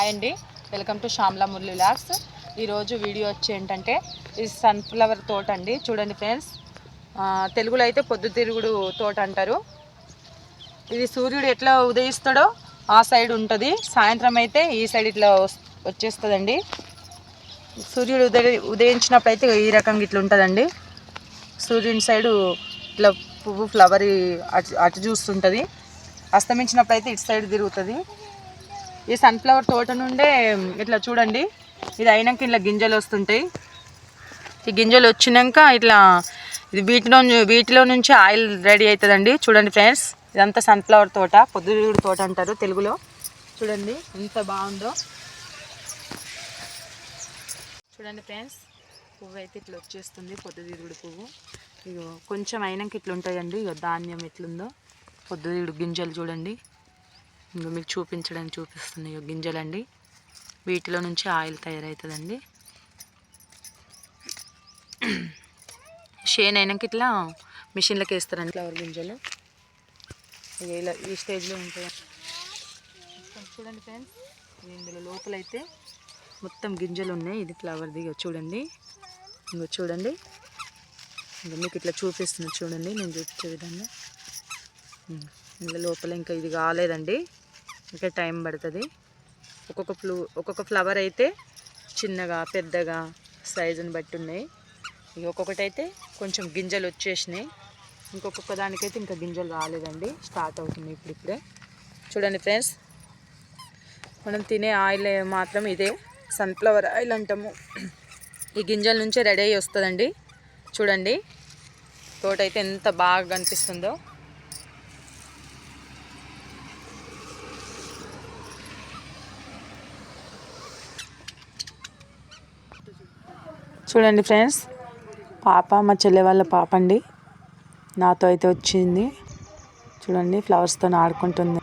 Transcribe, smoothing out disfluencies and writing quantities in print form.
Hi అండి, welcome to Shyamala Murali vlogs. ఈరోజు video వచ్చి ఏంటంటే ఇది సన్ఫ్లవర్ తోట అండి. చూడండి ఫ్రెండ్స్, తెలుగులో అయితే పొద్దుతిరుగుడు తోట అంటారు. ఇది సూర్యుడు ఎట్లా ఉదయిస్తాడో ఆ సైడ్ ఉంటుంది, సాయంత్రం అయితే ఈ సైడ్ ఇట్లా వచ్చేస్తుందండి. సూర్యుడు ఉదయించినప్పుడు అయితే ఈ రకంగా ఇట్లా ఉంటుందండి. సూర్యుని సైడు ఇట్లా పువ్వు ఫ్లవర్ అటు చూస్తుంటుంది, అస్తమించినప్పుడు అయితే ఇటు సైడ్ తిరుగుతుంది. ఈ సన్ఫ్లవర్ తోట నుండే ఇట్లా చూడండి, ఇది అయినాక ఇట్లా గింజలు వస్తుంటాయి. ఈ గింజలు వచ్చినాక ఇట్లా ఇది వీటిలో నుంచి ఆయిల్ రెడీ అవుతుందండి. చూడండి ఫ్రెండ్స్, ఇదంతా సన్ఫ్లవర్ తోట, పొద్దుతిరుగుడు తోట అంటారు తెలుగులో. చూడండి ఎంత బాగుందో. చూడండి ఫ్రెండ్స్, పువ్వు అయితే ఇట్లా వచ్చేస్తుంది, పొద్దుతిరుగుడు పువ్వు. ఇగో కొంచెం అయినాక ఇట్లా ఉంటుందండి. ఇగో ధాన్యం ఎట్లుందో, పొద్దుతిరుగుడు గింజలు చూడండి. ఇంకా మీకు చూపించడానికి చూపిస్తుంది. గింజలండి, వీటిలో నుంచి ఆయిల్ తయారవుతుందండి. షేన్ అయినాక ఇట్లా మిషన్లోకి వేస్తారండి ఫ్లవర్ గింజలు. ఇలా ఈ స్టేజ్లో ఉంటాయి. చూడండి ఫ్రెండ్స్, ఇందులో లోపలైతే మొత్తం గింజలు ఉన్నాయి. ఇది ఫ్లవర్ది చూడండి. ఇంకో చూడండి, ఇంకా మీకు ఇట్లా చూపిస్తుంది చూడండి, నేను చూపించే విధంగా. ఇందులో లోపల ఇంకా ఇది కాలేదండి, ఇంకా టైం పడుతుంది. ఒక్కొక్క ఫ్లవర్ అయితే చిన్నగా పెద్దగా సైజుని బట్టి ఉన్నాయి. ఇక ఒక్కొక్కటి అయితే కొంచెం గింజలు వచ్చేసినాయి, ఇంకొక దానికైతే ఇంకా గింజలు రాలేదండి, స్టార్ట్ అవుతుంది ఇప్పుడిప్పుడే. చూడండి ఫ్రెండ్స్, మనం తినే ఆయిల్ మాత్రం ఇదే సన్ఫ్లవర్ ఆయిల్ అంటాము. ఈ గింజల నుంచే రెడీ అయ్యి వస్తుందండి. చూడండి తోట అయితే ఎంత బాగా కనిపిస్తుందో. చూడండి ఫ్రెండ్స్, పాప మా చెల్లె వాళ్ళ పాప అండి, నాతో అయితే వచ్చింది. చూడండి ఫ్లవర్స్తో ఆడుకుంటుంది.